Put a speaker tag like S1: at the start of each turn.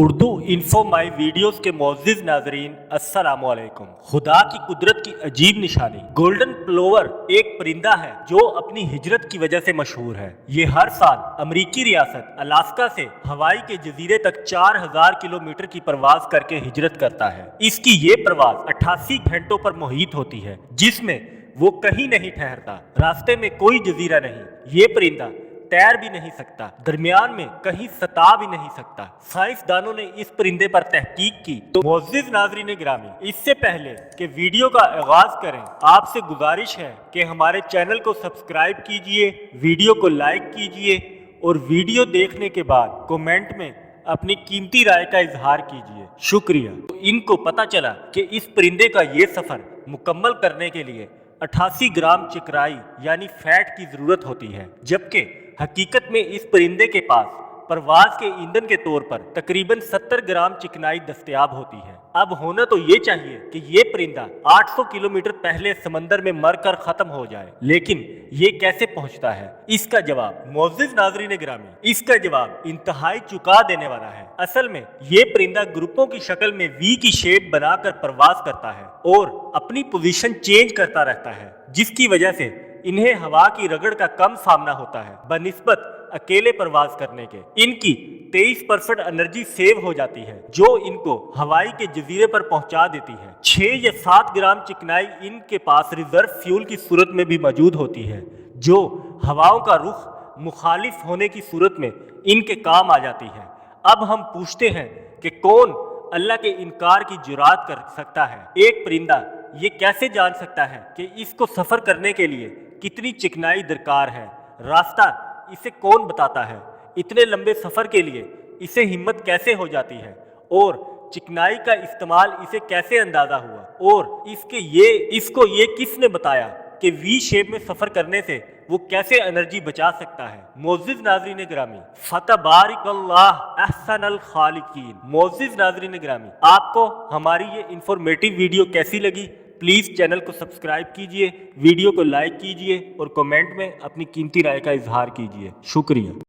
S1: Urdu info माई videos के मोअज़्ज़िज़ नाज़रीन अस्सलामु अलैकुम। खुदा की कुदरत की अजीब निशानी गोल्डन प्लोवर एक परिंदा है जो अपनी हिजरत की वजह से मशहूर है। ये हर साल अमरीकी रियासत अलास्का से हवाई के जजीरे तक 4000 किलोमीटर की परवाज करके हिजरत करता है। इसकी ये परवाज 88 घंटों पर मुहित होती है, जिसमें वो कहीं नहीं ठहरता। रास्ते में कोई जजीरा नहीं। ये परिंदा तैर भी नहीं सकता, दरमियान में कहीं सता भी नहीं सकता। साइंसदानों ने इस परिंदे पर तहकीक की तो मोअज़्ज़िज़ नाज़रीन गिरामी, इससे पहले कि वीडियो का आगाज करें, आपसे गुजारिश है कि हमारे चैनल को सब्सक्राइब कीजिए, वीडियो को लाइक कीजिए और वीडियो देखने के बाद कमेंट में अपनी कीमती राय का इजहार कीजिए। शुक्रिया। तो इनको पता चला कि इस परिंदे का ये सफर मुकम्मल करने के लिए 88 ग्राम चिकराई यानी फैट की जरूरत होती है, जबकि हकीकत में इस परिंदे के पास परवाज के ईंधन के तौर पर तकरीबन 70 ग्राम चिकनाई दस्तयाब होती है। अब होना तो ये चाहिए कि ये परिंदा 800 किलोमीटर पहले समंदर में मरकर खत्म हो जाए, लेकिन ये कैसे पहुंचता है? इसका जवाब मोअज़्ज़िज़ नाज़रीन गिरामी, इसका जवाब इंतहाई चुका देने वाला है। असल में ये परिंदा ग्रुपों की शक्ल में वी की शेप बनाकर परवाज करता है और अपनी पोजीशन चेंज करता रहता है, जिसकी वजह से इन्हें हवा की रगड़ का कम सामना होता है बनिस्बत अकेले परवाज करने के। इनकी 23% एनर्जी सेव हो जाती है, जो इनको हवाई के जजीरे पर पहुंचा देती है। 6 या 7 ग्राम चिकनाई इनके पास रिजर्व फ्यूल की सूरत में भी मौजूद होती है, जो हवाओं का रुख मुखालिफ होने की सूरत में इनके काम आ जाती है। अब हम पूछते हैं कि कौन अल्लाह के इनकार की जुरात कर सकता है? एक परिंदा ये कैसे जान सकता है कि इसको सफर करने के लिए कितनी चिकनाई दरकार है? रास्ता इसे कौन बताता है? इतने लंबे सफर के लिए इसे हिम्मत कैसे हो जाती है? और चिकनाई का इस्तेमाल इसे कैसे अंदाजा हुआ? और इसको ये किसने बताया कि वी शेप में सफर करने से वो कैसे एनर्जी बचा सकता है? मोअज़्ज़िज़ नाज़रीन गिरामी, फतबारिकल्लाह अहसनल खालिकीन। मोअज़्ज़िज़ नाज़रीन गिरामी, आपको हमारी ये इंफॉर्मेटिव वीडियो कैसी लगी? प्लीज़ चैनल को सब्सक्राइब कीजिए, वीडियो को लाइक कीजिए और कमेंट में अपनी कीमती राय का इजहार कीजिए। शुक्रिया।